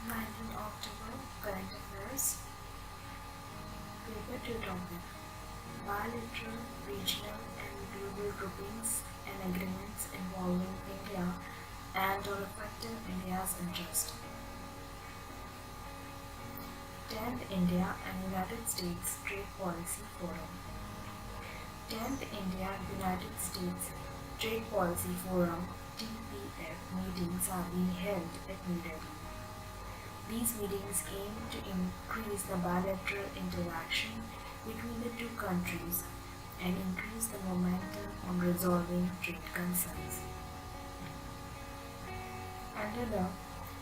19 October, current affairs. Paper 2 topic. Bilateral, regional and global groupings and agreements involving India and or affecting India's interest. 10th India and United States Trade Policy Forum. 10th India United States Trade Policy Forum (TPF) meetings are being held at New Delhi. These meetings aim to increase the bilateral interaction between the two countries and increase the momentum on resolving trade concerns. Under the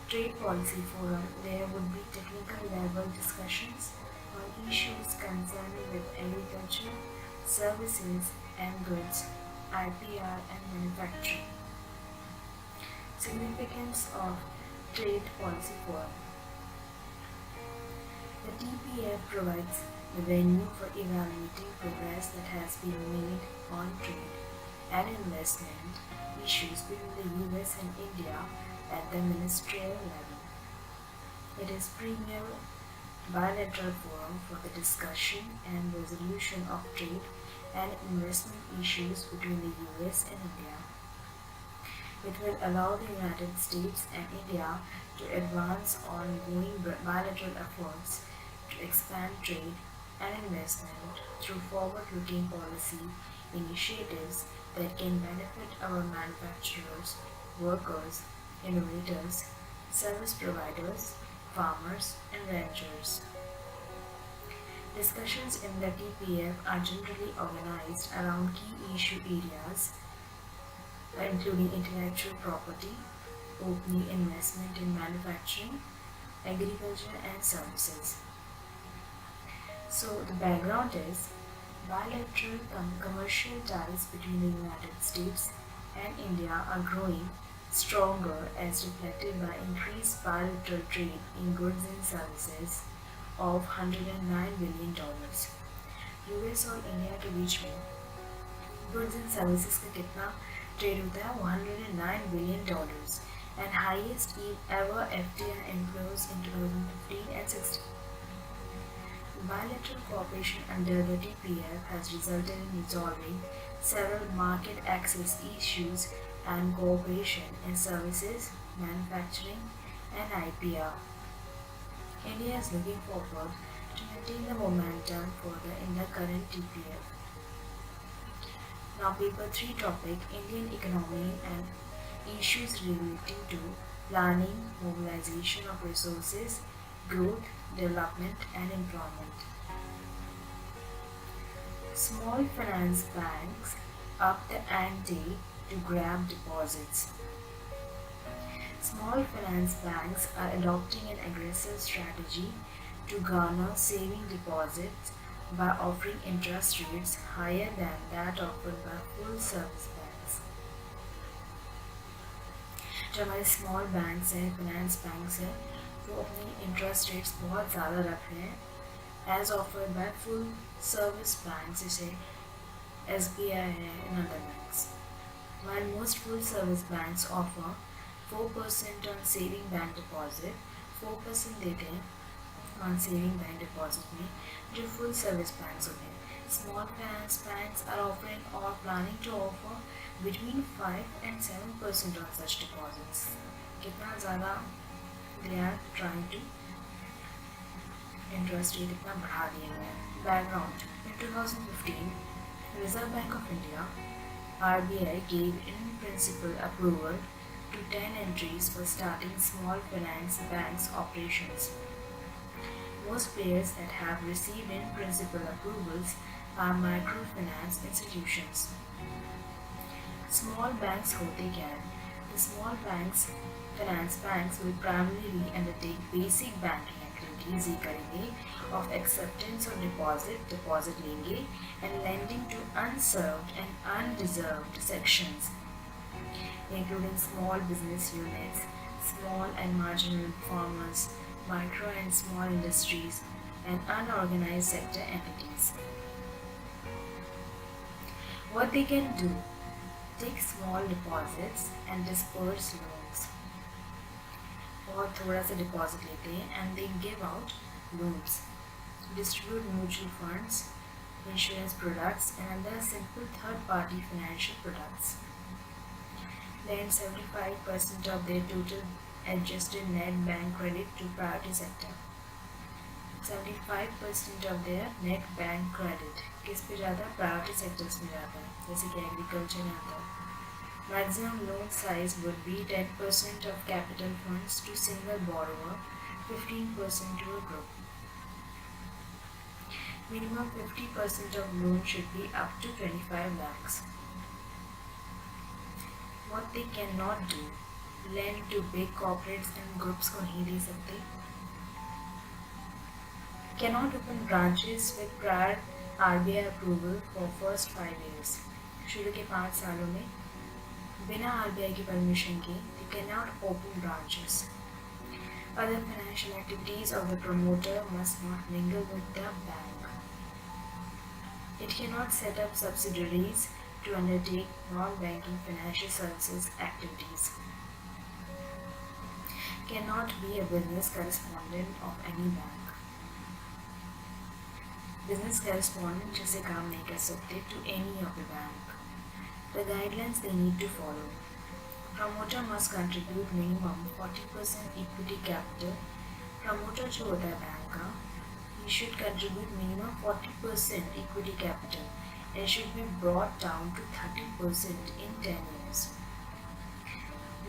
Trade Policy Forum, there would be technical level discussions on issues concerning with agriculture, services and goods, IPR and manufacturing. Significance of Trade Policy Forum. The TPF provides the venue for evaluating progress that has been made on trade and investment issues between the US and India at the ministerial level. It is premier bilateral forum for the discussion and resolution of trade and investment issues between the US and India. It will allow the United States and India to advance ongoing bilateral efforts to expand trade and investment through forward-looking policy initiatives that can benefit our manufacturers, workers, innovators, service providers, farmers, and ranchers. Discussions in the TPF are generally organized around key issue areas including intellectual property, opening investment in manufacturing, agriculture and services. So the background is bilateral commercial ties between the United States and India are growing stronger as reflected by increased bilateral trade in goods and services of $109 billion. US और India के बीच में goods and services का कितना trade होता है? $109 billion and highest ever FDI inflows in 2015 and 16. Bilateral cooperation under the TPF has resulted in resolving several market access issues and cooperation in services, manufacturing, and IPR. India is looking forward to maintain the momentum further in the current TPF. Now, paper 3 topic Indian economy and issues relating to planning, mobilization of resources, growth, development, and employment. Small finance banks up the ante to grab deposits. Small finance banks are adopting an aggressive strategy to garner saving deposits by offering interest rates higher than that offered by full service banks. जो हमारे small banks हैं, finance banks हैं, वो अपनी interest rates बहुत ज़्यादा रख रहे हैं as offered by full service banks जैसे SBI है and other banks. While most full service banks offer 4% on saving bank deposit, 4% देते हैं on saving bank deposit में जो full service banks होते हैं. Small finance banks are offering or planning to offer between 5 and 7% on such deposits. कितना ज़्यादा they are trying to interest rate इतना बढ़ा दिया है. Background: in 2015, Reserve Bank of India (RBI) gave in principle approval to 10 entries for starting small finance banks operations. Most players that have received in principle approvals are microfinance institutions. Small banks होते क्या हैं? The small banks, finance banks will primarily undertake basic banking activities ये करेंगे of acceptance of deposit लेंगे and lending to unserved and undeserved sections, including small business units, small and marginal farmers, micro and small industries, and unorganized sector entities. What they can do: take small deposits and disperse loans. बहुत थोड़ा सा deposit लेते हैं and they give out loans, distribute mutual funds, insurance products and other simple third-party financial products. Lend 75% of their total adjusted net bank credit to priority sector. 75% of their net bank credit किस पे जाता है? Priority sectors में जाता है, जैसे कि agriculture में आता है. Maximum loan size would be 10% of capital funds to single borrower, 15% to a group. Minimum 50% of loan should be up to 25 lakhs. What they cannot do, lend to big corporates and groups को नहीं दे सकते. Cannot open branches with prior RBI approval for first 5 years. शुरू के 5 सालों में बिना RBI की permission के they cannot open branches. Other financial activities of the promoter must not mingle with the bank. It cannot set up subsidiaries to undertake non-banking financial services activities. Cannot be a business correspondent of any bank. Business correspondent जैसे काम नहीं कर सकते to any of the bank. The guidelines they need to follow. Promoter must contribute minimum 40% equity capital. Promoter जो होता है bank का, he should contribute minimum 40% equity capital and should be brought down to 30% in 10 years.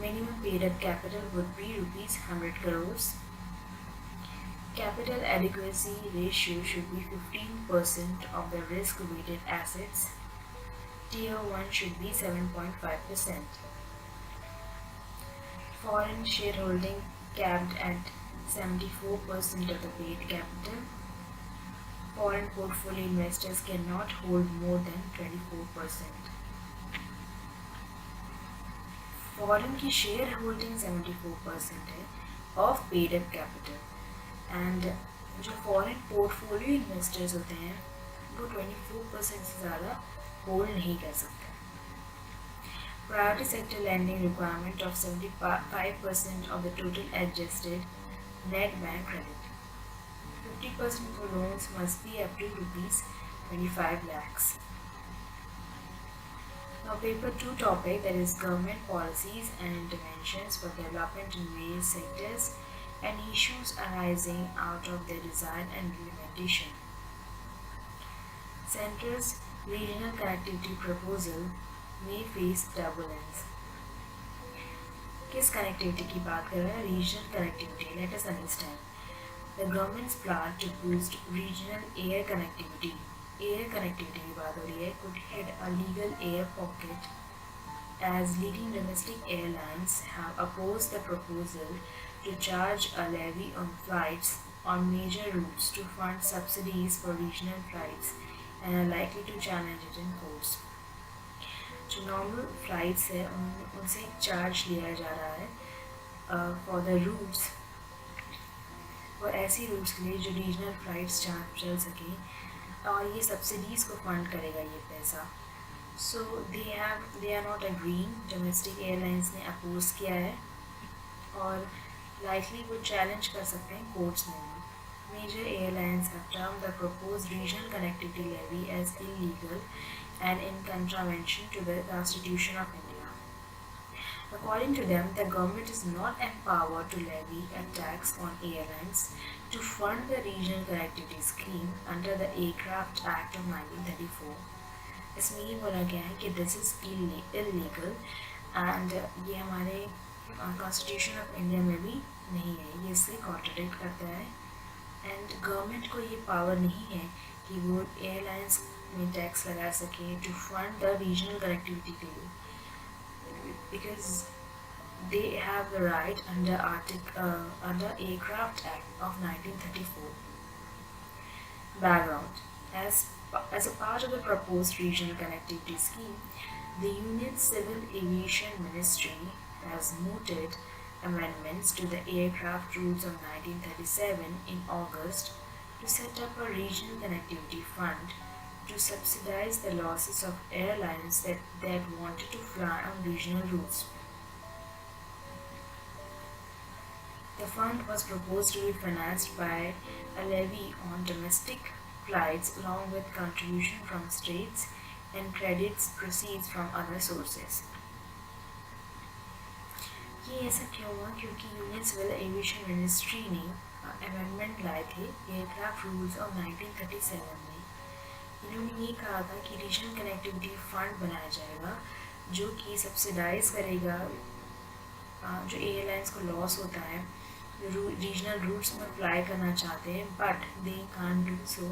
Minimum paid up capital would be rupees 100 crores. Capital adequacy ratio should be 15% of the risk-weighted assets. Tier 1 should be 7.5%. Foreign shareholding capped at 74% of the paid capital. Foreign portfolio investors cannot hold more than 24%. Foreign की share holding 74% है of paid up capital. And जो foreign portfolio investors होते हैं वो 24% से ज़्यादा hold नहीं कर सकते. Priority sector lending requirement of 75% of the total adjusted net bank credit. 50% for loans must be up to rupees 25 lakhs. Now paper 2 topic, that is government policies and interventions for development in various sectors and issues arising out of their design and implementation. Centre's regional connectivity proposal may face turbulence. किस connectivity की बात कर रहे हैं? Regional connectivity. Let us understand. The government's plan to boost regional air connectivity. Air connectivity की बात हो रही है. Could hit a legal air pocket as leading domestic airlines have opposed the proposal to charge a levy on flights on major routes to fund subsidies for regional flights and are likely to challenge it in courts. जो normal flights है उनसे charge लिया जा रहा है for the routes, और ऐसी routes के लिए जो regional flights चल सके, और ये subsidies को fund करेगा ये पैसा. So they are not agreeing. Domestic airlines ने oppose किया है और likely वो challenge कर सकते हैं कोर्ट्स में. Major airlines have termed the proposed regional connectivity levy as illegal and in contravention to the Constitution of India. According to them, the government is not empowered to levy a tax on airlines to fund the regional connectivity scheme under the Aircraft Act of 1934. इसमें ये बोला गया है कि this is illegal and ये हमारे constitution of India में भी नहीं है, ये इससे कॉन्ट्रडिक्ट करता है. एंड गवर्नमेंट को ये पावर नहीं है कि वो एयरलाइंस में टैक्स लगा सके to fund the regional connectivity के लिए, because they have the right under aircraft act of 1934. Background. As a part of the proposed regional connectivity scheme, the Union Civil Aviation Ministry has mooted amendments to the aircraft rules of 1937 in August to set up a regional connectivity fund to subsidize the losses of airlines that wanted to fly on regional routes. The fund was proposed to be financed by a levy on domestic flights along with contribution from states and credits proceeds from other sources. ये ऐसा क्यों हुआ? क्योंकि union civil aviation ministry ने amendment लाए थे aircraft rules of 1937 में। इन्होंने ये कहा था कि रीजनल कनेक्टिविटी फंड बनाया जाएगा जो कि सब्सिडाइज करेगा जो एयरलाइंस को लॉस होता है, जो रीजनल रूट्स में फ्लाई करना चाहते हैं but they can't do so,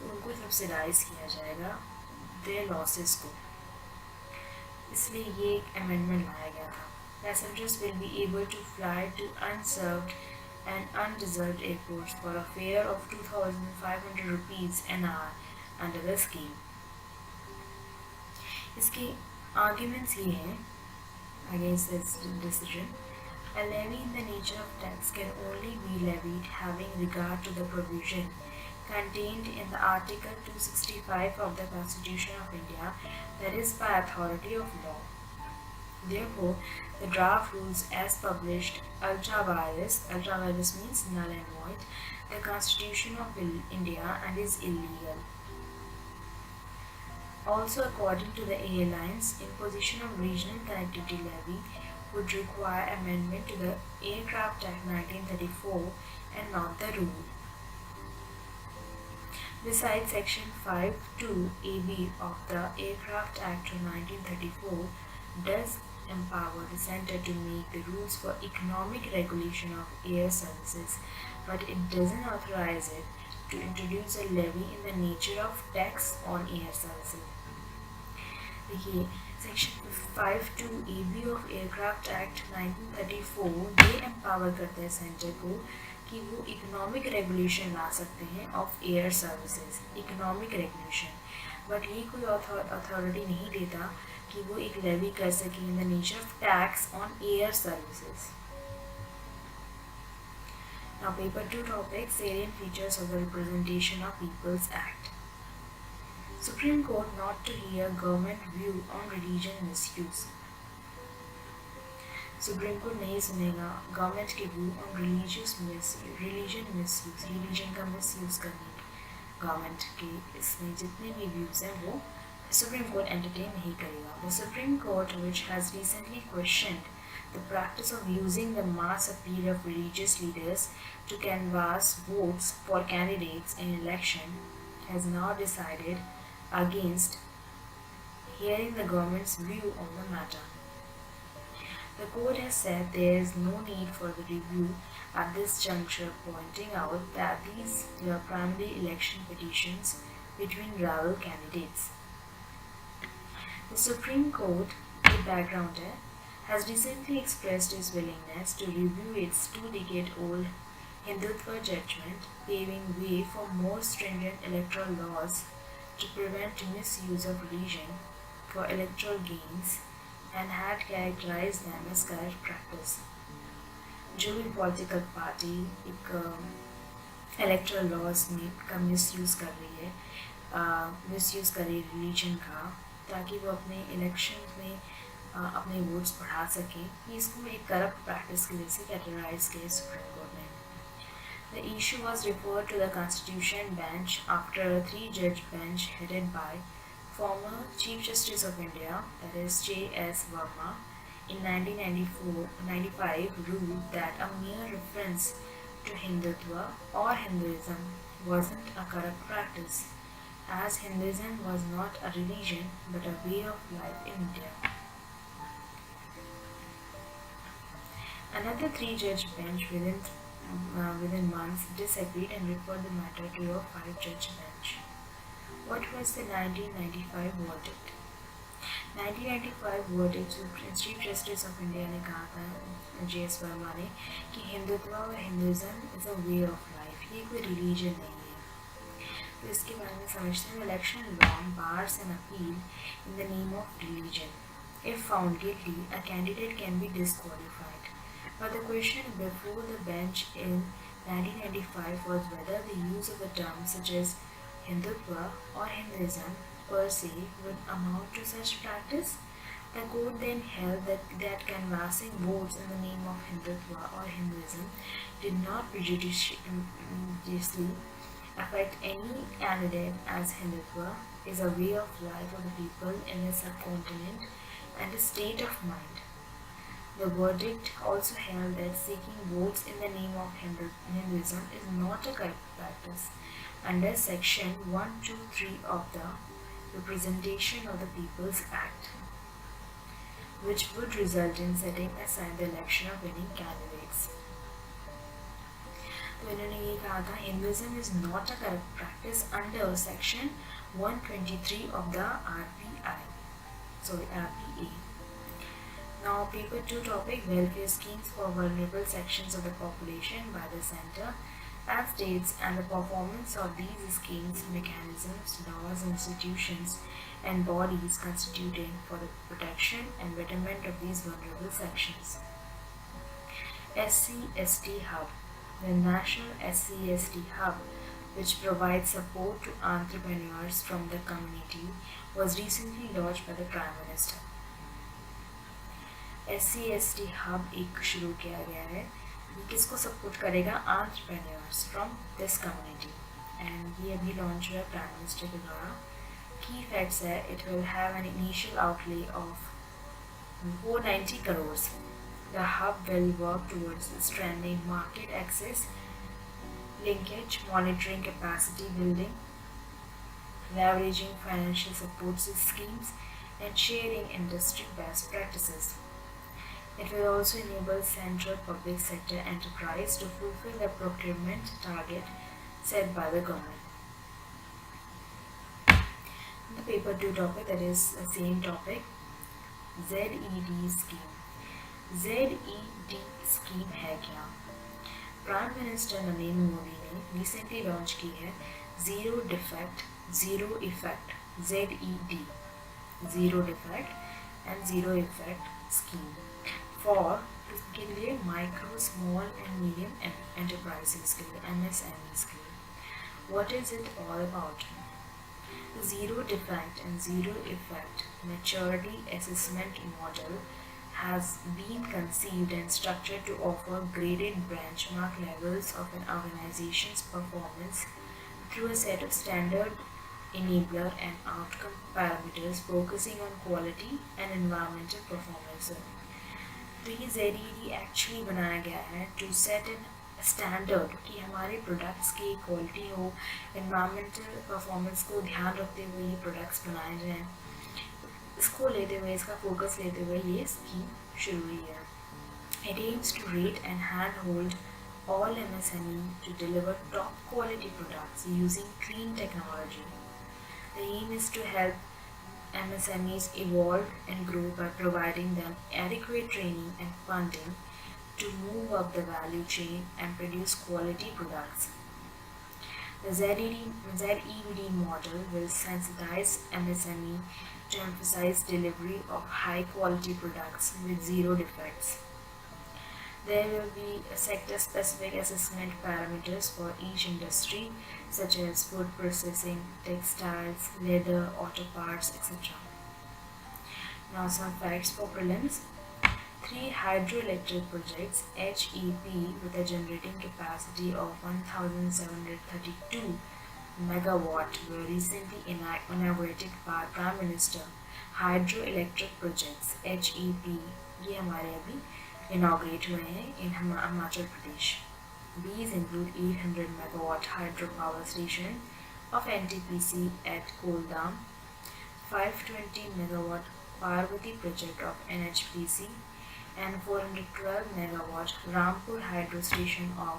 तो उनको सब्सिडाइज किया जाएगा देयर लॉसेस को। इसलिए ये एक अमेंडमेंट लाया गया था। Passengers will be able to fly to unserved and unreserved airports for a fare of 2,500 rupees an hour under the scheme. इसके arguments ये हैं against this decision. A levy in the nature of tax can only be levied having regard to the provision contained in the Article 265 of the Constitution of India, that is by authority of law. Therefore, the draft rules as published ultra-virus means null and void, the Constitution of India and is illegal. Also, according to the airlines, imposition of regional connectivity levy would require amendment to the Aircraft Act 1934 and not the rule. Besides, Section 5(2)(ab) of the Aircraft Act of 1934 does empower the Centre to make the rules for economic regulation of air services, but it doesn't authorize it to introduce a levy in the nature of tax on air services. देखिए section 5(2)(ab) of Aircraft Act 1934 ये empower करता है centre को कि वो economic regulation ला सकते हैं of air services, economic regulation, but ये कोई अथॉरिटी नहीं देता कि वो एक लेवी कर सके in the nature of tax on air services. Now paper 2 topic, salient features of the Representation of People's Act. Supreme Court not to hear government view on religion misuse. Supreme court नहीं सुनेगा government के view on religion का misuse करने government के इसमें जितने भी views हैं वो सुप्रीम कोर्ट एंटरटेन नहीं करेगा। The supreme court which has recently questioned the practice of using the mass appeal of religious leaders to canvass votes for candidates in election has now decided against hearing the government's view on the matter. The court has said there is no need for the review at this juncture, pointing out that these were primarily election petitions between rival candidates. The Supreme Court, the background has recently expressed its willingness to review its 2-decade-old Hindutva judgment, paving way for more stringent electoral laws to prevent misuse of religion for electoral gains and had characterized them as corrupt practice. जो भी political party एक electoral laws में का misuse कर रही है, misuse कर रही है रिलीजन का ताकि वो अपने इलेक्शन में अपने वोट्स बढ़ा सकें, ये इसको एक करप्ट प्रैक्टिस की वजह से कैटेगराइज किया सुप्रीम कोर्ट ने। The issue was referred to the Constitution Bench after a 3-judge bench headed by former Chief Justice of India, that is J.S. Verma, in 1995 ruled that a mere reference to Hindutva or Hinduism wasn't a corrupt practice, as Hinduism was not a religion but a way of life in India. Another 3-judge bench within months disagreed and referred the matter to a 5-judge bench. What was the 1995 verdict? 1995 verdict Chief Justice of India ने कहा था J.S. Verma ने कि हिंदुत्व और Hinduism is a way of life, ये कोई religion नहीं है। तो इसके बारे में समझते हैं election law bars an appeal in the name of religion. If found guilty, a candidate can be disqualified. But the question before the bench in 1995 was whether the use of the terms such as Hindutva or Hinduism per se would amount to such practice, The court then held that canvassing votes in the name of Hindutva or Hinduism did not prejudicially affect any candidate, as Hindutva is a way of life of the people in the subcontinent and a state of mind. The verdict also held that seeking votes in the name of Hinduism is not a correct practice under Section 123 of the Representation of the People's Act, which would result in setting aside the election of winning candidates. तो इन्होंने ये कहा था Hinduism is not a correct practice under Section 123 of the RPA. Now paper 2 topic, welfare schemes for vulnerable sections of the population by the center and states and the performance of these schemes, mechanisms, laws, institutions and bodies constituting for the protection and betterment of these vulnerable sections. SC/ST Hub. The National SC/ST Hub, which provides support to entrepreneurs from the community, was recently launched by the Prime Minister. SC/ST Hub एक शुरू किया गया है, ये किसको support करेगा? entrepreneurs from this community, and ये अभी लॉन्च हुआ है प्राइम मिनिस्टर के द्वारा. की फैक्ट्स है, it will have an initial outlay of 490 crores. The hub will work towards strengthening market access, linkage, monitoring capacity building, leveraging financial support schemes, and sharing industry best practices. It will also enable central public sector enterprise to fulfill the procurement target set by the government. The paper 2 topic, that is the same topic, ZED scheme. ZED scheme है क्या? Prime minister Narendra Modi ने recently launch की है zero defect zero effect ZED, zero defect and zero effect scheme for के लिए micro small and medium enterprises के लिए, MSMEs के लिए. What is it all about? Zero defect and zero effect maturity assessment model has been conceived and structured to offer graded benchmark levels of an organization's performance through a set of standard enabler and outcome parameters focusing on quality and environmental performance. तो ये ZED actually बनाया गया है to set N standard कि हमारे products की quality हो, environmental performance को ध्यान रखते हुए ये प्रोडक्ट्स बनाए जाएँ. इसको लेते हुए, इसका फोकस लेते हुए ये स्कीम शुरू हुई है. It aims to rate and handhold all MSME to deliver top quality products using clean technology. The aim is to help MSMEs evolve and grow by providing them adequate training and funding to move up the value chain and produce quality products. The ZED model will sensitize MSME to emphasize delivery of high quality products with zero defects. There will be sector-specific assessment parameters for each industry, such as food processing, textiles, leather, auto parts, etc. Now some facts for prelims. 3 hydroelectric projects, HEP, with a generating capacity of 1732 megawatt were recently inaugurated by Prime Minister. Hydroelectric projects, HEP, ये हमारे अभी inaugurate हुए हैं in Himachal Pradesh. These include 800 megawatt hydropower station of NTPC at Koldam, 520 megawatt Parvati project of NHPC, and 412 megawatt Rampur hydro station of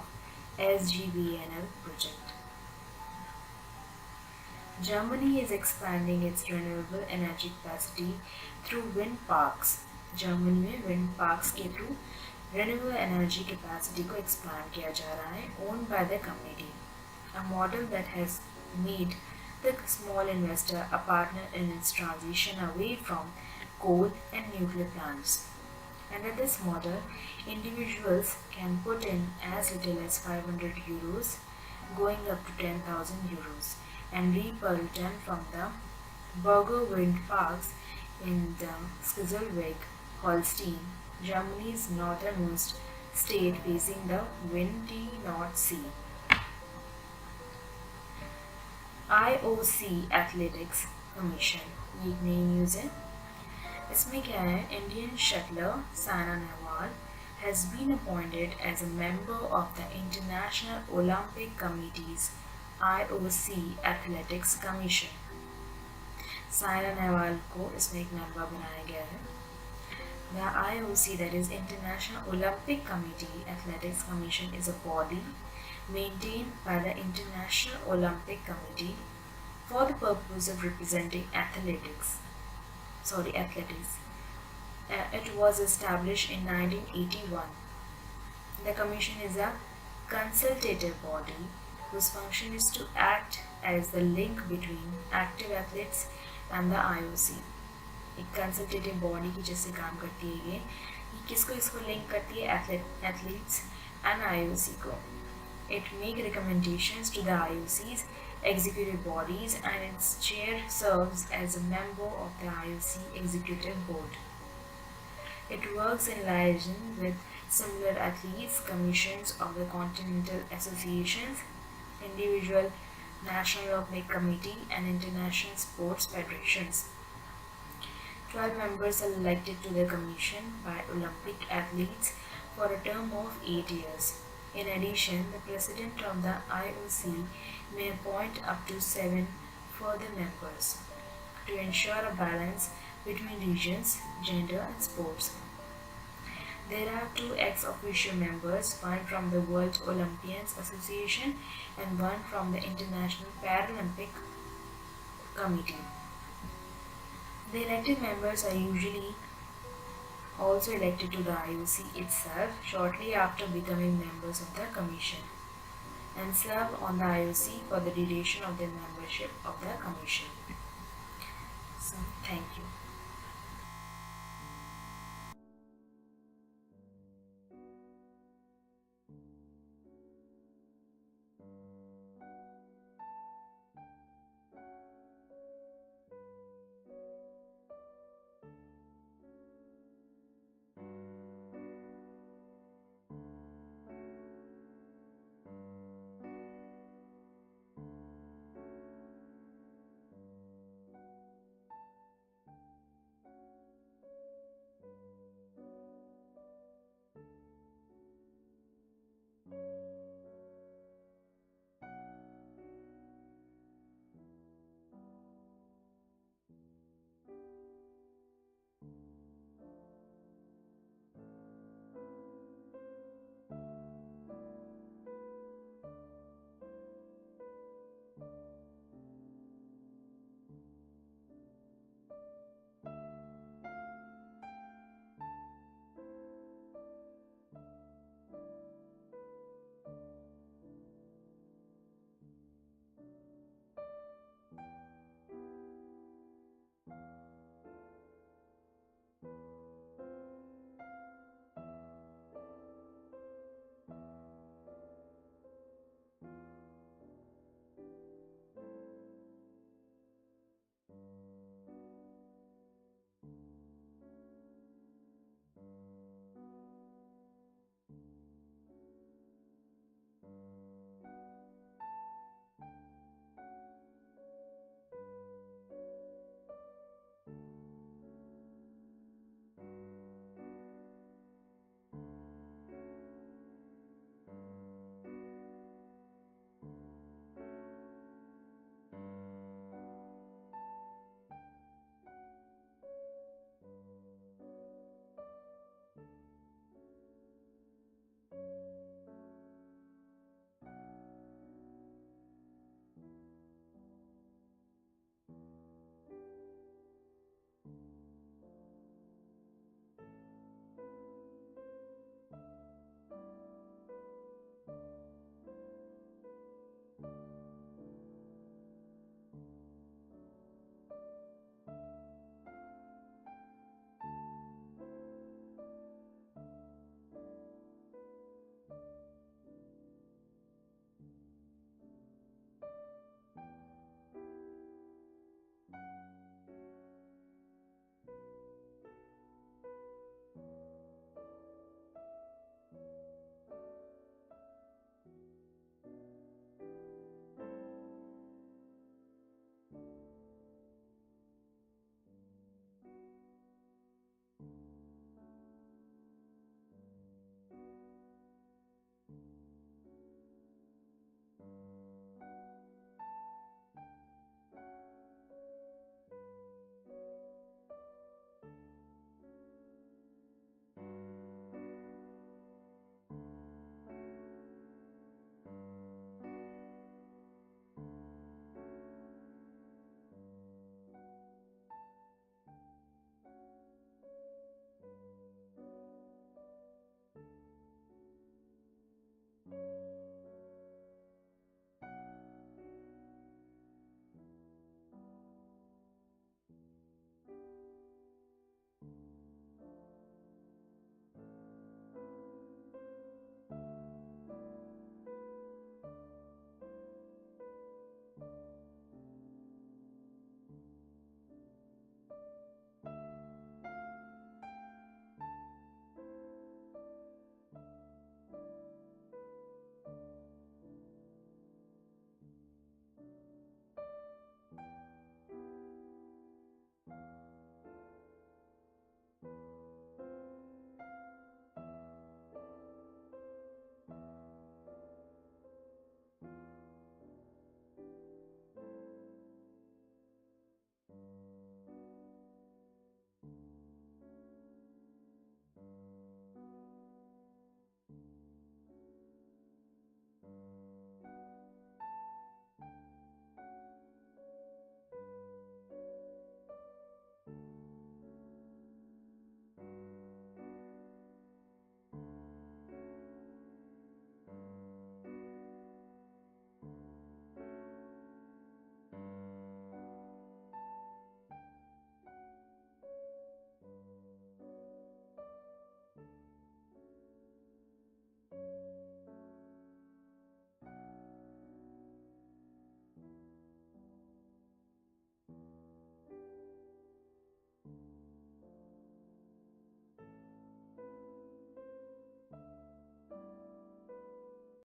SGVNL project. Germany is expanding its renewable energy capacity through wind parks. Germany में wind parks के through renewable energy capacity को expand किया जा रहा है, owned by the community. A model that has made the small investor a partner in its transition away from coal and nuclear plants. Under this model, individuals can put in as little as 500 euros, going up to 10,000 euros, and reap a return from the Burger wind parks in the Schleswig-Holstein, Germany's northernmost state facing the windy North Sea. IOC Athletics Commission, ये नई news है। इसमें क्या है, Indian shuttler Saina Nehwal has been appointed as a member of the International Olympic Committee's IOC Athletics Commission. Saina Nehwal को इसमें एक member बनाया गया है। The IOC, that is International Olympic Committee Athletics Commission, is a body maintained by the International Olympic Committee for the purpose of representing athletics. It was established in 1981. The Commission is a consultative body whose function is to act as the link between active athletes and the IOC. एक consultative body की जैसे काम करती है ये किसको इसको link करती है, एथलीट्स एंड IOC को. It make recommendations to the IOC's executive bodies and its chair serves as a member of the IOC executive board. It works in liaison with similar athletes commissions of the continental associations, individual National Olympic Committee and international sports federations. 12 members are elected to the commission by Olympic athletes for a term of 8 years. In addition, the president of the IOC may appoint up to 7 further members to ensure a balance between regions, gender and sports. There are 2 ex-officio members, one from the World Olympians Association and one from the International Paralympic Committee. The elected members are usually also elected to the IOC itself shortly after becoming members of the Commission and serve on the IOC for the duration of their membership of the Commission. So, thank you.